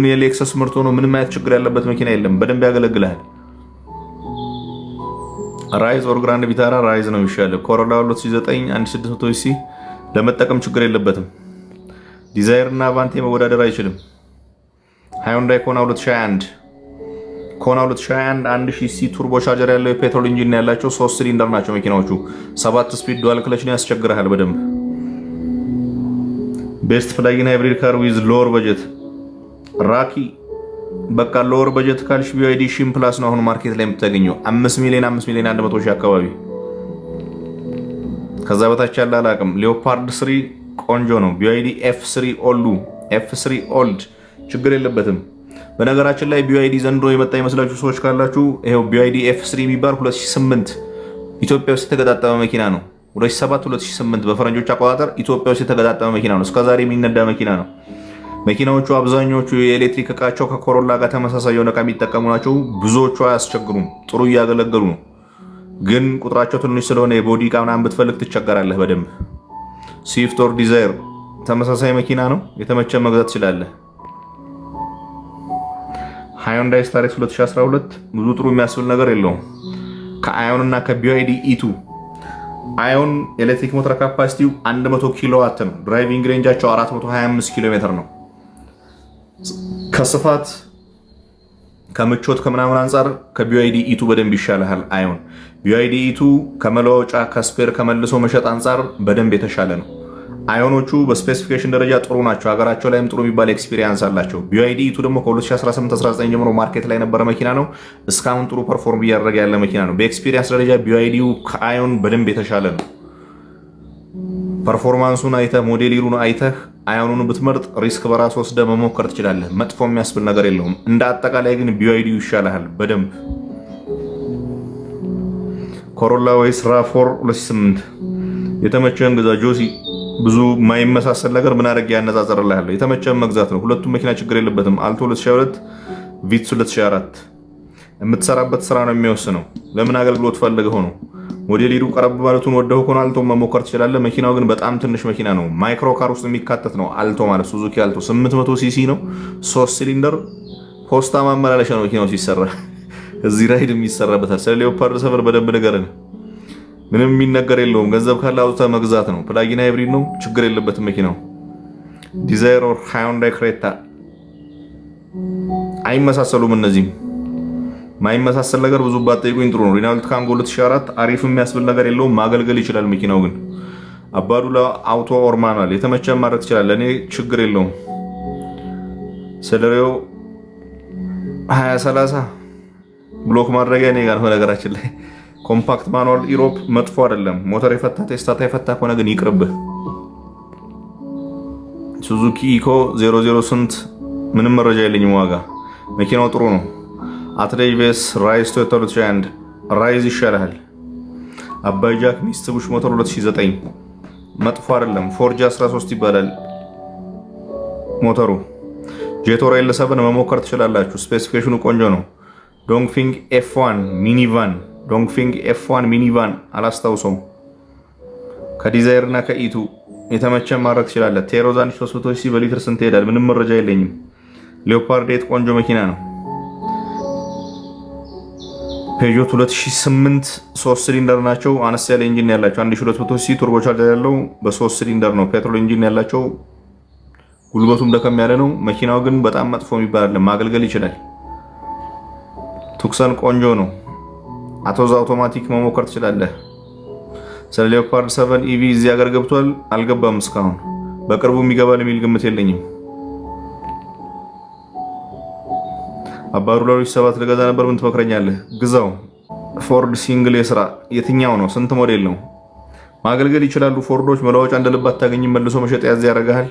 የሌክሰስ ምርት ሆኖ ምንም አይነት ችግር ያለበት መኪና የለም። በደንብ ያገለግላል። ራይዝ ኦር ግራንድ ቪታራ ራይዝ ነው የሚሻለው። ኮሮላ 2009 1600 ሲ ለመጠቀም ችግር የለበትም። ዲዛይር እና አቫንቴ መወዳደር አይችልም። ሃዩንዳይ ኮና 2021 1000 ሲ ቱርቦ ቻርጀር ያለው የፔትሮል ኢንጂን ያላቸው 3 ሲሊንደር ናቸው መኪናዎቹ። 7 ስፒድ ዱዋል ክለች ነው፣ ያስቸግራል በደንብ። ቤስት ፍላጊን ሃይብሪድ ካር ዊዝ ሎወር በጀት ራኪ በቃ ሎወር በጀት ካልሽ ቢዋይዲ ሺም ፕላስ ነው አሁን ማርኬት ላይ የምታገኘው 5 ሚሊዮን 100 ሺህ አካባቢ። ከዛ በታች ያለ አላቅም። ሌኦፓርድ 3 ቆንጆ ነው። ቢዋይዲ ኤፍ3 ኦልድ ችግር የለበትም። በነገራችን ላይ ቢዋይዲ ዘንድሮ የመጣ ይመስላችሁ ሰዎች ካላችሁ ይሄው ቢዋይዲ ኤፍ3 የሚባል 2008 ኢትዮጵያ ውስጥ የተገጣጠመ መኪና ነው። 2007-2008 በፈረንጆች አቆጣጠር ኢትዮጵያ ውስጥ የተገጣጠመ መኪና ነው። እስከዛሬ የሚነዳ መኪና ነው። መኪናዎቹ አብዛኞቹ የኤሌክትሪክ እቃቸው ከኮሮላ ጋር ተመሳሳይ የሆነ እቃ የሚጠቀሙ ናቸው። ብዙዎቹ አያስቸግሩም፣ ጥሩ እያገለገሉ ነው። ግን ቁጥራቸው ትንሽ ስለሆነ የቦዲ እቃ ምናምን ብትፈልግ ትቸገራለህ በደንብ። ስዊፍት ኦር ዲዛይር ተመሳሳይ መኪና ነው፣ የተመቸ መግዛት ትችላለህ። ሃዩንዳይ ስታሬክስ 2012 ብዙ ጥሩ የሚያስብል ነገር የለውም። ከአዮን እና ከቢዋይዲ ኢቱ አዮን ኤሌክትሪክ ሞተር ካፓሲቲው 100 ኪሎዋት ነው። ድራይቪንግ ሬንጃቸው 425 ኪሎ ሜትር ነው። ከስፋት ከምቾት ከምናምን አንጻር ከቢዋይዲ ኢቱ በደንብ ይሻላል። አዮን ቢዋይዲ ኢቱ ከመለዋወጫ ከስፔር ከመልሶ መሸጥ አንጻር በደንብ የተሻለ ነው። አዮኖቹ በስፔሲፊኬሽን ደረጃ ጥሩ ናቸው። ሀገራቸው ላይም ጥሩ የሚባል ኤክስፒሪየንስ አላቸው። ቢዋይዲ ኢቱ ደግሞ ከ2018-19 ጀምሮ ማርኬት ላይ የነበረ መኪና ነው። እስካሁን ጥሩ ፐርፎርም እያደረገ ያለ መኪና ነው። በኤክስፒሪየንስ ደረጃ ቢዋይዲው ከአዮን በደንብ የተሻለ ነው። ፐርፎርማንሱን አይተህ ሞዴሊሩን አይተህ አዮኑን ብትመርጥ ሪስክ በራስ ወስደህ መሞከር ትችላለህ። መጥፎ የሚያስብል ነገር የለውም። እንደ አጠቃላይ ግን ቢዋይዲው ይሻልሃል በደንብ። ኮሮላ ወይስ ራፎር 2008 የተመቸህን ግዛ ጆሲ። ብዙ ማይመሳሰል ነገር ምን አድርጌ ያነጻጽርልሃለሁ። የተመቸህን መግዛት ነው። ሁለቱም መኪና ችግር የለበትም። አልቶ 2022 ቪትስ 2004 የምትሰራበት ስራ ነው የሚወስነው። ለምን አገልግሎት ፈልገው ነው። ሞዴሊሩ ቀረብ ማለቱን ወደው ከሆነ አልቶ መሞከር ትችላለህ። መኪናው ግን በጣም ትንሽ መኪና ነው። ማይክሮ ካር ውስጥ የሚካተት ነው። አልቶ ማለት ሱዙኪ አልቶ 800 ሲሲ ነው። 3 ሲሊንደር ፖስታ ማመላለሻ ነው መኪናው ሲሰራ። እዚህ ራይድ የሚሰራበታል። ስለ ሌኦፓርድ ሰፈር በደንብ ንገረን። ምንም የሚነገር የለውም። ገንዘብ ካለ አውጥተህ መግዛት ነው። ፕላጊን ሃይብሪድ ነው፣ ችግር የለበትም መኪናው። ዲዛይር ኦር ሃዩንዳይ ክሬታ አይመሳሰሉም። እነዚህም ማይመሳሰል ነገር ብዙ ባትጠይቁኝ ጥሩ ነው። ሪናልት ካንጎ 2004 አሪፍ የሚያስብል ነገር የለውም። ማገልገል ይችላል መኪናው ግን። አባዱላ አውቶ ኦር ማኑዋል የተመቸ ማድረግ ትችላለህ። እኔ ችግር የለውም። ሰለሪዮ 2030 ብሎክ ማድረጊያ እኔ ጋር ነው። ነገራችን ላይ ኮምፓክት ማኑዋል ኢሮፕ መጥፎ አይደለም። ሞተር የፈታ ቴስታታ የፈታ ከሆነ ግን ይቅርብህ። ሱዙኪ ኢኮ 008 ምንም መረጃ የለኝም ዋጋ። መኪናው ጥሩ ነው። አትሌጅ ራይዝ ቶዮታ 2021 ራይዝ ይሻላል። አባይ ጃክ ሚስጥቡሽ ሞተር 2009 መጥፎ አይደለም። ፎርጂ 13 ይባላል ሞተሩ። ጄቶራ ኤል7 መሞከር ትችላላችሁ። ስፔሲፊኬሽኑ ቆንጆ ነው። ዶንግፊንግ ኤፍ1 ሚኒቫን አላስታውሰውም። ከዲዛይር እና ከኢቱ የተመቸ ማድረግ ትችላለህ። ቴሮዝ 1300 ሲ በሊትር ስንት ይሄዳል? ምንም መረጃ የለኝም። ሌኦፓርድ 8 ቆንጆ መኪና ነው። ፔጆት 2008 3 ሲሊንደር ናቸው። አነስ ያለ ኢንጂን ያላቸው 1200 ሲ ቱርቦ ቻርጀር ያለው በ3 ሲሊንደር ነው። ፔትሮል ኢንጂን ያላቸው ጉልበቱም ደከም ያለ ነው። መኪናው ግን በጣም መጥፎ የሚባል አይደለም፣ ማገልገል ይችላል። ቱክሰን ቆንጆ ነው። አቶዝ አውቶማቲክ መሞከር ትችላለህ። ስለ ሌኦፓርድ 7 ኢቪ እዚህ ሀገር ገብቷል አልገባም እስካሁን። በቅርቡ የሚገባል የሚል ግምት የለኝም። አባዱላ 7 ልገዛ ነበር፣ ምን ትመክረኛለህ? ግዛው። ፎርድ ሲንግል የስራ የትኛው ነው? ስንት ሞዴል ነው? ማገልገል ይችላሉ ፎርዶች። መለዋወጫ እንደልባት ታገኝም፣ መልሶ መሸጥ ያዝ ያደርግሃል።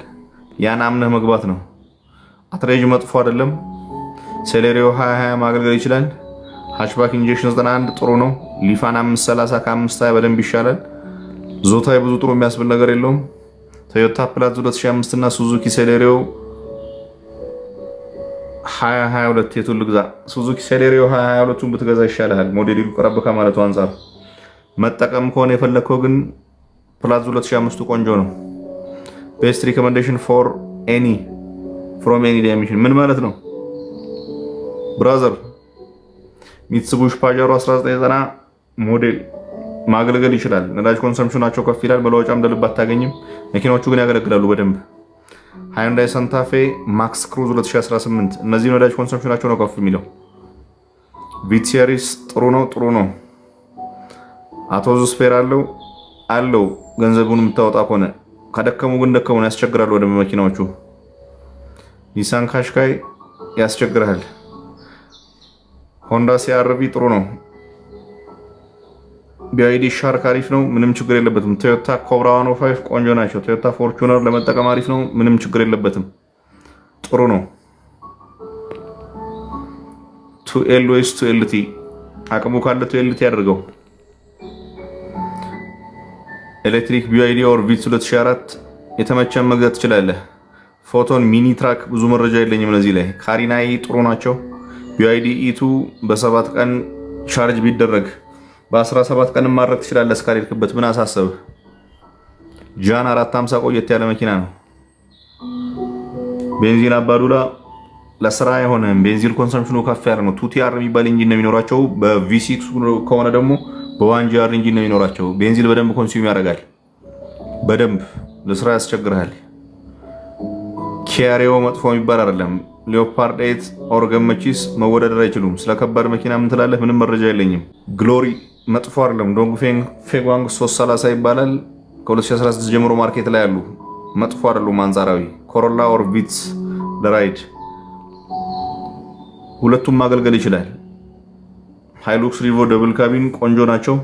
ያን አምነህ መግባት ነው። አትሬጅ መጥፎ አይደለም። ሴሌሪዮ 2020 ማገልገል ይችላል። ሃችባክ ኢንጀክሽን 91 ጥሩ ነው። ሊፋን 530 ከ520 በደንብ ይሻላል። ዞታይ ብዙ ጥሩ የሚያስብል ነገር የለውም። ቶዮታ ፕላዝ 2005 እና ሱዙኪ ሴሌሪዮ 2022 የቱን ልግዛ? ሱዙኪ ሴሌሪዮ 2022ቱን ብትገዛ ይሻላል። ሞዴሉ ቀረብ ከማለቱ አንጻር መጠቀም ከሆነ የፈለከው ግን ፕላዝ 2005 ቆንጆ ነው። ቤስት ሪኮመንዴሽን ፎር ኤኒ ፍሮም ኤኒ ዳይሜንሽን ምን ማለት ነው ብራዘር? ሚትሱቢሺ ፓጀሮ 1990 ሞዴል ማገልገል ይችላል። ነዳጅ ኮንሰምፕሽናቸው ከፍ ይላል። መለዋወጫም እንደልብ አታገኝም። መኪናዎቹ ግን ያገለግላሉ በደንብ። ሃይንዳይ ሳንታ ፌ ማክስ ክሩዝ 2018 እነዚህ ነዳጅ ኮንሰምፕሽናቸው ነው ከፍ የሚለው። ቪትሲያሪስ ጥሩ ነው። አውቶዞ ስፔር አለው ገንዘቡን የምታወጣ ከሆነ ከደከሙ ግን ደከሙ ያስቸግራሉ ወደ መኪናዎቹ። ኒሳን ካሽካይ ያስቸግራል። ሆንዳ ሲአርቪ ጥሩ ነው። ቢአይዲ ሻርክ አሪፍ ነው፣ ምንም ችግር የለበትም። ቶዮታ ኮብራ 105 ቆንጆ ናቸው። ቶዮታ ፎርቹነር ለመጠቀም አሪፍ ነው፣ ምንም ችግር የለበትም። ጥሩ ነው። ቱኤል ወይስ ቱኤልቲ አቅሙ ካለ ቱኤልቲ ያድርገው። ኤሌክትሪክ ቢአይዲ ኦር ቪትስ 2004 የተመቸን መግዛት ትችላለህ። ፎቶን ሚኒ ትራክ ብዙ መረጃ የለኝም እነዚህ ላይ። ካሪናይ ጥሩ ናቸው። ቢአይዲ ኢቱ በ7 ቀን ቻርጅ ቢደረግ በ17 ቀን ማድረግ ትችላለህ እስካልሄድክበት። ምን አሳሰብህ? ጃን 450 ቆየት ያለ መኪና ነው። ቤንዚን አባዱላ ለስራ አይሆንም። ቤንዚን ኮንሰምፕሽኑ ከፍ ያለ ነው። ቱቲአር የሚባል ኢንጂን ነው የሚኖራቸው። በቪ6 ከሆነ ደግሞ በዋንጂአር ኢንጂን ነው የሚኖራቸው። ቤንዚን በደንብ ኮንሱም ያደርጋል። በደንብ ለስራ ያስቸግርሃል። ኪያሪዮ መጥፎ የሚባል አይደለም። ሊዮፓርድ 8 ኦር ገመቺስ መወዳደር አይችሉም። ስለ ከባድ መኪና ምን ትላለህ? ምንም መረጃ የለኝም። ግሎሪ መጥፎ አይደለም። ዶንግፌንግ ፌጓንግ 330 ይባላል። ከ2016 ጀምሮ ማርኬት ላይ ያሉ መጥፎ አይደሉም አንጻራዊ። ኮሮላ ኦር ቪትስ ለራይድ ሁለቱም ማገልገል ይችላል። ሃይሉክስ ሪቮ ደብል ካቢን ቆንጆ ናቸው።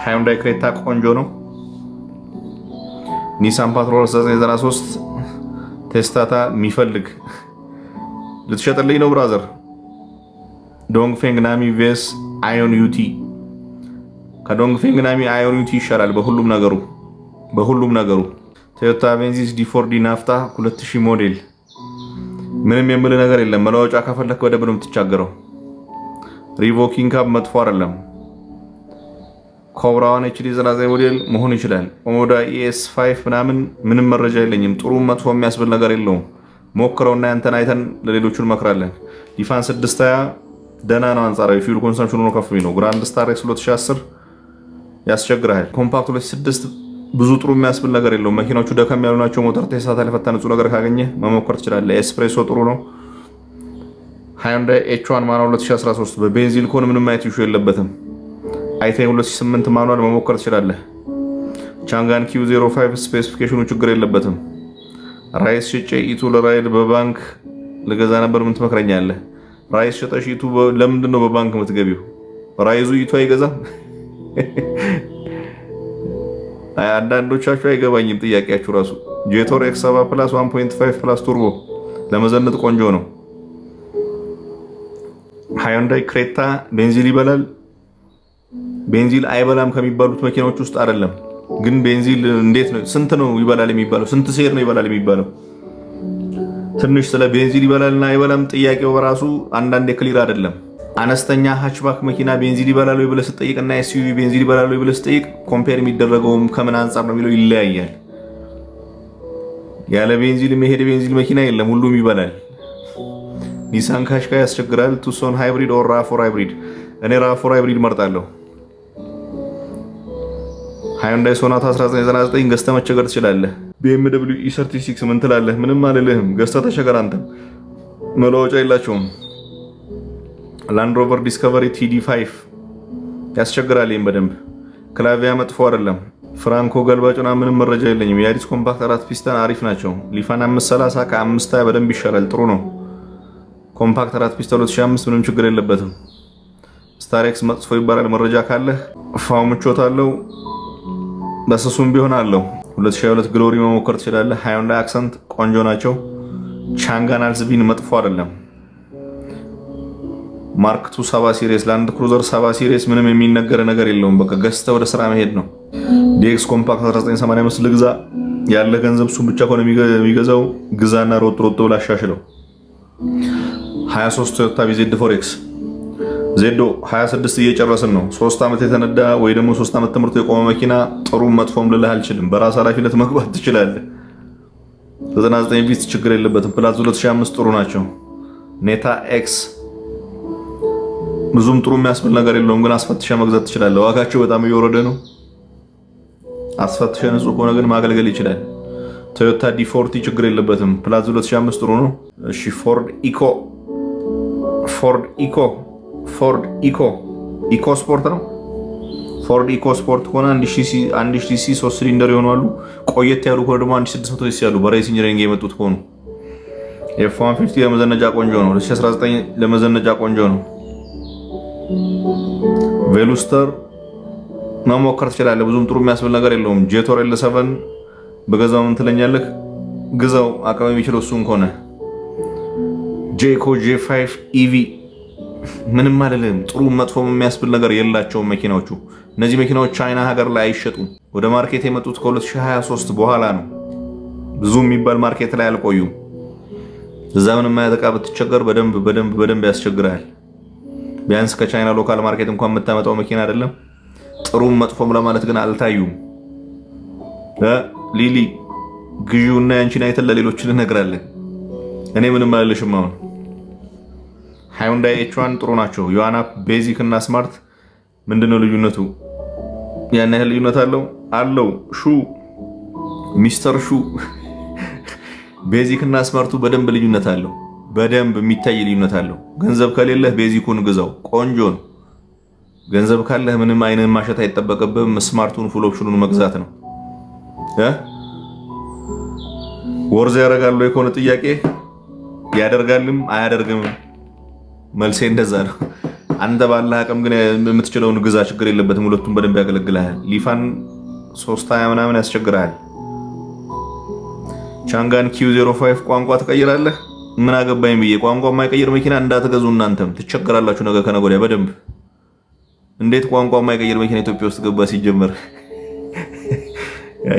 ሃይንዳይ ክሬታ ቆንጆ ነው። ኒሳን ፓትሮል 1993 ቴስታታ የሚፈልግ ልትሸጥልኝ ነው ብራዘር። ዶንግፌንግ ናሚ ቬስ አዮን ዩቲ ከዶንግፌንግ ናሚ አዮን ዩቲ ይሻላል በሁሉም ነገሩ። ቶዮታ አቬንዚስ ዲ4ዲ ናፍታ 2000 ሞዴል ምንም የምል ነገር የለም። መለዋወጫ ከፈለክ በደንብ ነው የምትቻገረው። ሪቮ ኪንካብ መጥፎ አይደለም። ኮብራዋን ኤችዲ 99 ሞዴል መሆን ይችላል። ኦሞዳ ኢኤስ5 ምንም መረጃ የለኝም። ጥሩ መጥፎ የሚያስብል ነገር የለውም። ሞክረውና ያንተን አይተን ለሌሎቹ እንመክራለን። ሊፋን 620 ደህና ነው አንጻራዊ። ፊውል ኮንሰምፕሽኑ ነው ከፍ የሚለው። ግራንድ ስታር ኤክስ 2010 ያስቸግራል። ኮምፓክት 26 ብዙ ጥሩ የሚያስብል ነገር የለውም። መኪናዎቹ ደከም ያሉ ናቸው። ሞተር ቴስታ ተለፈታ ንጹህ ነገር ካገኘ መሞከር ትችላለህ። ኤስፕሬሶ ጥሩ ነው። ሃይንዳይ ኤች1 ማኑዋል 2013 በቤንዚን ኮን ምንም አይነት ኢሹ የለበትም። አይቴን 2008 ማኑዋል መሞከር ትችላለህ። ቻንጋን ኪው05 ስፔሲፊኬሽኑ ችግር የለበትም። ራይስ ሽጬ ኢቱ ለራይድ በባንክ ልገዛ ነበር። ምን ትመክረኛለህ? ራይስ ሸጠሽ ኢቱ ለምንድን ነው በባንክ የምትገቢው? ራይዙ ኢቱ አይገዛም? አንዳንዶቻችሁ አይገባኝም ጥያቄያችሁ ራሱ። ጄቶር ኤክስ7 ፕላስ 1.5 ፕላስ ቱርቦ ለመዘነጥ ቆንጆ ነው። ሃይንዳይ ክሬታ ቤንዚን ይበላል። ቤንዚን አይበላም ከሚባሉት መኪናዎች ውስጥ አይደለም። ግን ቤንዚን እንዴት ነው? ስንት ነው ይበላል የሚባለው? ስንት ሴር ነው ይበላል የሚባለው? ትንሽ ስለ ቤንዚን ይበላልና አይበላም ጥያቄው በራሱ አንዳንዴ ክሊር አይደለም። አነስተኛ ሃችባክ መኪና ቤንዚን ይበላል ወይ ብለህ ስትጠይቅና ኤስዩቪ ቤንዚን ይበላል ወይ ብለህ ስትጠይቅ ኮምፔር የሚደረገውም ከምን አንጻር ነው የሚለው ይለያያል። ያለ ቤንዚን መሄድ ቤንዚን መኪና የለም፣ ሁሉም ይበላል። ኒሳን ካሽካይ ያስቸግራል። ቱሶን ሃይብሪድ ኦር ራፎር ሃይብሪድ? እኔ ራፎር ሃይብሪድ መርጣለሁ። ሃይንዳይ ሶናታ 1999 ገዝተህ መቸገር ትችላለህ። BMW E36 ምን ትላለህ? ምንም አልልህም፣ ገዝተህ ተቸገር አንተ። መለዋወጫ የላቸውም። ላንድ ሮቨር ዲስከቨሪ TD5 ያስቸግራል። ይሄን በደንብ ክላቪያ መጥፎ አይደለም። ፍራንኮ ገልባጭና ምንም መረጃ የለኝም። የአዲስ ኮምፓክት 4 ፒስተን አሪፍ ናቸው። ሊፋን 530 ከ520 በደንብ ይሻላል፣ ጥሩ ነው። ኮምፓክት 4 ፒስተን 2005 ምንም ችግር የለበትም። ስታሬክስ መጥፎ ይባላል። መረጃ ካለህ ፋው ምቾት አለው፣ በስሱም ቢሆን አለው። 2022 ግሎሪ መሞከር ትችላለህ። ሃይንዳይ አክሰንት ቆንጆ ናቸው። ቻንጋን አልዝቢን መጥፎ አይደለም። ማርክ 2 70 ሲሪስ ላንድ ክሩዘር 70 ሲሪስ ምንም የሚነገር ነገር የለውም። በቃ ገዝተህ ወደ ስራ መሄድ ነው። ዲኤክስ ኮምፓክት 1985 ልግዛ ያለ ገንዘብ እሱን ብቻ ከሆነ የሚገዛው ግዛና ሮጥ ብላ አሻሽለው። 23 ቶዮታ ዜድ4ኤክስ ዜዶ 26 እየጨረስን ነው። 3 ዓመት የተነዳ ወይ ደግሞ 3 ዓመት ትምህርቱ የቆመ መኪና ጥሩ መጥፎም ልልህ አልችልም። በራስ ኃላፊነት መግባት ትችላለህ። 99 ቢት ችግር የለበትም። ፕላስ 2005 ጥሩ ናቸው። ኔታ ኤክስ ብዙም ጥሩ የሚያስብል ነገር የለውም፣ ግን አስፈትሸ መግዛት ትችላለህ። ዋጋቸው በጣም እየወረደ ነው። አስፈትሸ ንጹህ ከሆነ ግን ማገልገል ይችላል። ቶዮታ ዲ40 ችግር የለበትም። ፕላስ 2005 ጥሩ ነው። እሺ ፎርድ ኢኮ ስፖርት ነው። ፎርድ ኢኮ ስፖርት ከሆነ 1000 ሲሲ 3 ሲሊንደር ይሆናሉ። ቆየት ያሉ ከሆነ ደግሞ 1600 ሲሲ ያሉ በሬሲንግ ሬንጅ የመጡት ከሆኑ F150 ለመዘነጫ ቆንጆ ነው። 2019 ለመዘነጫ ቆንጆ ነው። ቬሉስተር መሞከር ትችላለህ። ብዙም ጥሩ የሚያስብል ነገር የለውም። ጄቶር L7 በገዛው ምን ትለኛለህ? ግዛው አቅም የሚችለው እሱን ከሆነ ጄኮ J5 EV ምንም አይደለም። ጥሩ መጥፎም የሚያስብል ነገር የላቸውም መኪናዎቹ። እነዚህ መኪናዎች ቻይና ሀገር ላይ አይሸጡም። ወደ ማርኬት የመጡት ከ2023 በኋላ ነው። ብዙ የሚባል ማርኬት ላይ አልቆዩም። እዛ ምንም አይነት ዕቃ ብትቸገር በደንብ ያስቸግራል። ቢያንስ ከቻይና ሎካል ማርኬት እንኳን የምታመጣው መኪና አይደለም። ጥሩም መጥፎም ለማለት ግን አልታዩም። ሊሊ ግዢውና ያንቺን አይተን ለሌሎች እንነግራለን። እኔ ምንም አልልሽም። አሁን ሃይንዳይ H1 ጥሩ ናቸው። ዮአና ቤዚክ እና ስማርት ምንድነው ልዩነቱ? ያን ያህል ልዩነት አለው? ሚስተር ሹ ቤዚክ እና ስማርቱ በደንብ ልዩነት አለው። በደንብ የሚታይ ልዩነት አለው። ገንዘብ ከሌለህ ቤዚኩን ግዛው፣ ቆንጆ ነው። ገንዘብ ካለህ ምንም አይነት ማሸት አይጠበቅብህም። ስማርቱን ፉል ኦፕሽኑን መግዛት ነው። ወርዝ ያደርጋል ወይ ከሆነ ጥያቄ ያደርጋልም አያደርግም። መልሴ እንደዛ ነው። አንተ ባለህ አቅም ግን የምትችለውን ግዛ፣ ችግር የለበትም። ሁለቱም በደንብ ያገለግልሃል። ሊፋን 320 ምናምን ያስቸግራል። ቻንጋን Q05 ቋንቋ ትቀይራለህ? ምን አገባኝ ብዬ ቋንቋ የማይቀይር መኪና እንዳትገዙ። እናንተም ትቸገራላችሁ ነገ ከነገ ወዲያ በደንብ። እንዴት ቋንቋ የማይቀይር መኪና ኢትዮጵያ ውስጥ ገባ? ሲጀመር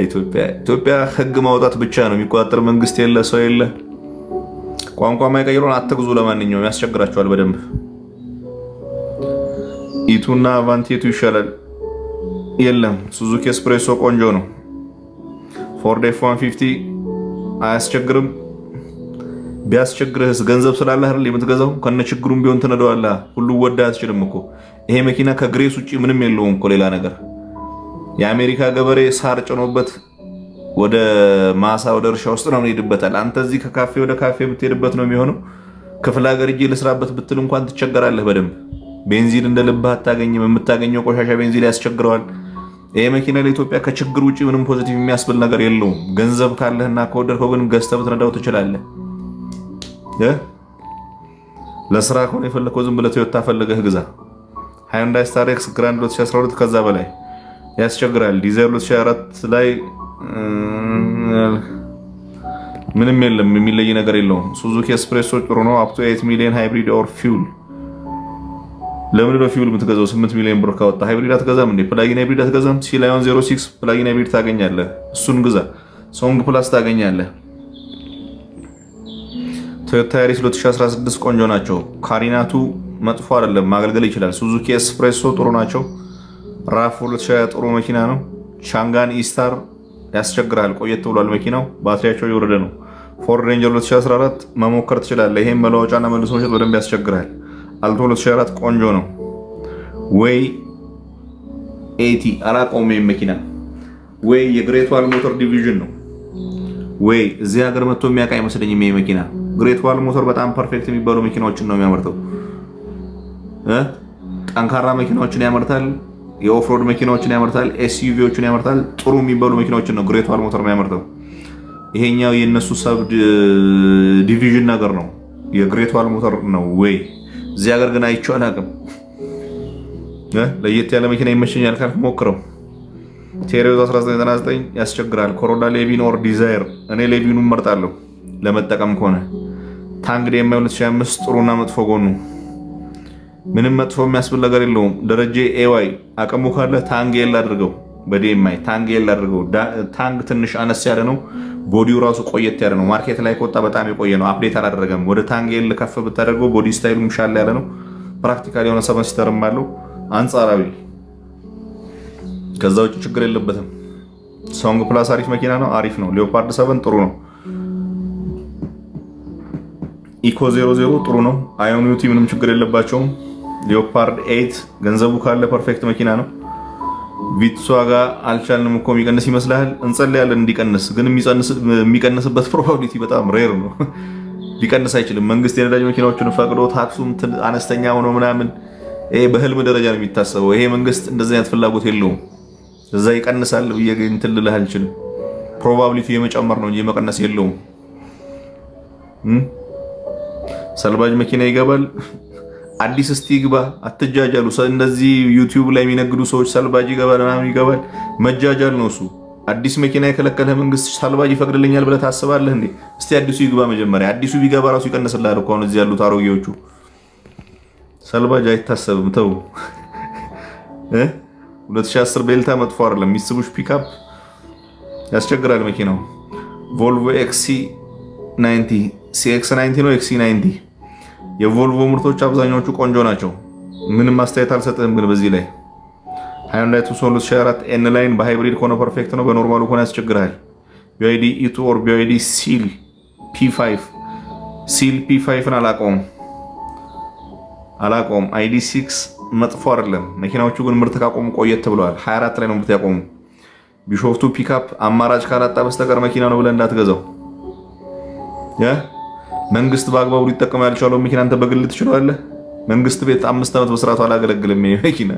ኢትዮጵያ ሕግ ማውጣት ብቻ ነው የሚቆጣጠር መንግስት የለ፣ ሰው የለ። ቋንቋ የማይቀይረውን አትግዙ። ለማንኛውም ያስቸግራችኋል በደንብ። ኢቱና አቫንቴቱ ይሻላል። የለም ሱዙኪ ኤስፕሬሶ ቆንጆ ነው። ፎርድ F150 አያስቸግርም። ቢያስቸግርህስ ገንዘብ ስላለህ አይደል የምትገዛው? ከነ ችግሩም ቢሆን ትነዳዋለህ። ሁሉ ወዳ አትችልም እኮ። ይሄ መኪና ከግሬስ ውጪ ምንም የለውም እኮ ሌላ ነገር። የአሜሪካ ገበሬ ሳር ጭኖበት ወደ ማሳ ወደ እርሻ ውስጥ ነው የሚሄድበታል። አንተ እዚህ ከካፌ ወደ ካፌ የምትሄድበት ነው የሚሆነው። ክፍለ ሀገር እጄ ልስራበት ብትል እንኳን ትቸገራለህ በደንብ። ቤንዚን እንደ ልብህ አታገኝም። የምታገኘው ቆሻሻ ቤንዚን ያስቸግረዋል። ይሄ መኪና ለኢትዮጵያ ከችግር ውጪ ምንም ፖዚቲቭ የሚያስብል ነገር የለውም። ገንዘብ ካለህና ከወደድከው ግን ገዝተህ ብትነዳው ትችላለህ። ለስራ ከሆነ የፈለከው ዝም ብለህ ቶዮታ ፈልገህ ግዛ። ሃይንዳይ ስታር ኤክስ ግራንድ 2012 ከዛ በላይ ያስቸግራል። ዲዛይር 2004 ላይ ምንም የለም፣ የሚለይ ነገር የለውም። ሱዙኪ ኤስፕሬሶ ጥሩ ነው። አፕ ቱ 8 ሚሊዮን ሃይብሪድ ኦር ፊውል። ለምን ነው ፊውል የምትገዛው? 8 ሚሊዮን ብር ካወጣ ሃይብሪድ አትገዛም እንዴ? ፕላጊን ሃይብሪድ አትገዛም? ሲላዮን 06 ፕላጊን ሃይብሪድ ታገኛለህ፣ እሱን ግዛ። ሶንግ ፕላስ ታገኛለህ። ቶዮታ ያሪስ 2016 ቆንጆ ናቸው። ካሪናቱ መጥፎ አይደለም፣ ማገልገል ይችላል። ሱዙኪ ኤስፕሬሶ ጥሩ ናቸው። ራፍ 2020 ጥሩ መኪና ነው። ቻንጋን ኢስታር ያስቸግራል፣ ቆየት ብሏል መኪናው፣ ባትሪያቸው የወረደ ነው። ፎርድ ሬንጀር 2014 መሞከር ትችላለህ። ይሄም መለዋወጫና መልሶ መሸጥ በደንብ ያስቸግራል። አልቶ 2004 ቆንጆ ነው። ወይ 80 አላቆም መኪና ወይ የግሬት ዋል ሞተር ዲቪዥን ነው። ወይ እዚህ ሀገር መጥቶ የሚያውቅ አይመስለኝም ይሄ መኪና። ግሬት ዋል ሞተር በጣም ፐርፌክት የሚባሉ መኪናዎችን ነው የሚያመርተው። ጠንካራ መኪናዎችን ያመርታል። የኦፍሮድ መኪናዎችን ያመርታል። ኤስዩቪዎችን ያመርታል። ጥሩ የሚባሉ መኪናዎችን ነው ግሬት ዋል ሞተር የሚያመርተው። ይሄኛው የነሱ ሰብ ዲቪዥን ነገር ነው፣ የግሬት ዋል ሞተር ነው። ወይ እዚህ ሀገር ግን አይቼው አላውቅም። ለየት ያለ መኪና ይመቸኛል ካልክ ሞክረው። ቴሪዮስ 1999 ያስቸግራል። ኮሮላ ሌቪን ኦር ዲዛይር። እኔ ሌቪኑን መርጣለሁ ለመጠቀም ከሆነ። ታንግ ዲኤምአይ 2005 ጥሩና መጥፎ ጎኑ ምንም መጥፎ የሚያስብል ነገር የለውም። ደረጀ ኤዋይ አቅሙ ካለ ታንግ ኤል አድርገው። በዲኤምአይ ታንግ ኤል አድርገው። ታንግ ትንሽ አነስ ያለ ነው። ቦዲው ራሱ ቆየት ያለ ነው። ማርኬት ላይ ከወጣ በጣም የቆየ ነው። አፕዴት አላደረገም። ወደ ታንግ ኤል ከፍ ብታደርገው ቦዲ ስታይሉም ሻል ያለ ነው። ፕራክቲካሊ የሆነ ሰቨን ሲተርም አለው አንጻራዊ። ከዛ ውጭ ችግር የለበትም። ሶንግ ፕላስ አሪፍ መኪና ነው። አሪፍ ነው። ሌኦፓርድ 7 ጥሩ ነው። ኢኮ 00 ጥሩ ነው። አዮኒቲ ምንም ችግር የለባቸውም። ሊዮፓርድ 8 ገንዘቡ ካለ ፐርፌክት መኪና ነው። ቪትሷ ጋር አልቻልንም እኮ የሚቀንስ ይመስልሃል? እንጸልያለን እንዲቀንስ፣ ግን የሚቀንስበት ፕሮባቢሊቲ በጣም ሬር ነው። ሊቀንስ አይችልም። መንግስት የነዳጅ መኪናዎችን ፈቅዶ ታክሱም አነስተኛ ሆኖ ምናምን በህልም ደረጃ ነው የሚታሰበው። ይሄ መንግስት እንደዚህ አይነት ፍላጎት የለውም። እዛ ይቀንሳል ብዬ እንትን ልልህ አልችልም። ፕሮባቢሊቲ የመጨመር ነው እንጂ መቀነስ የለውም። ሰልባጅ መኪና ይገባል። አዲስ እስቲ ይግባ፣ አትጃጃሉ። እንደዚህ ዩቲዩብ ላይ የሚነግዱ ሰዎች ሰልባጅ ይገባል ምናምን ይገባል። መጃጃል ነው እሱ። አዲስ መኪና የከለከለ መንግስት ሰልባጅ ይፈቅድልኛል ብለህ ታስባለህ እንዴ? እስቲ አዲሱ ይግባ መጀመሪያ። አዲሱ ቢገባ ራሱ ይቀንስልሃል እኮ አሁን እዚህ ያሉት አሮጌዎቹ። ሰልባጅ አይታሰብም፣ ተው። 2010 ቤልታ መጥፎ አይደለም። ሚስቡሽ ፒክአፕ ያስቸግራል መኪናው። ቮልቮ XC90 CX90 ነው XC90። የቮልቮ ምርቶች አብዛኛዎቹ ቆንጆ ናቸው። ምንም አስተያየት አልሰጥህም። ግን በዚህ ላይ ሃይንዳይ ቱክሶን 2004 ኤን ላይን በሃይብሪድ ከሆነ ፐርፌክት ነው። በኖርማሉ ከሆነ ያስቸግራል። BYD E2 ኦር BYD ሲል P5ን አላቆም ID6 መጥፎ አይደለም። መኪናዎቹ ግን ምርት ካቆሙ ቆየት ብለዋል። 24 ላይ ነው ምርት ያቆሙ። ቢሾፍቱ ፒክአፕ አማራጭ ካላጣ በስተቀር መኪና ነው ብለህ እንዳትገዛው። መንግስት በአግባቡ ሊጠቀም ያልቻለው መኪና አንተ በግል ትችላለህ። መንግስት ቤት 5 ዓመት በስርዓቱ አላገለግልም መኪና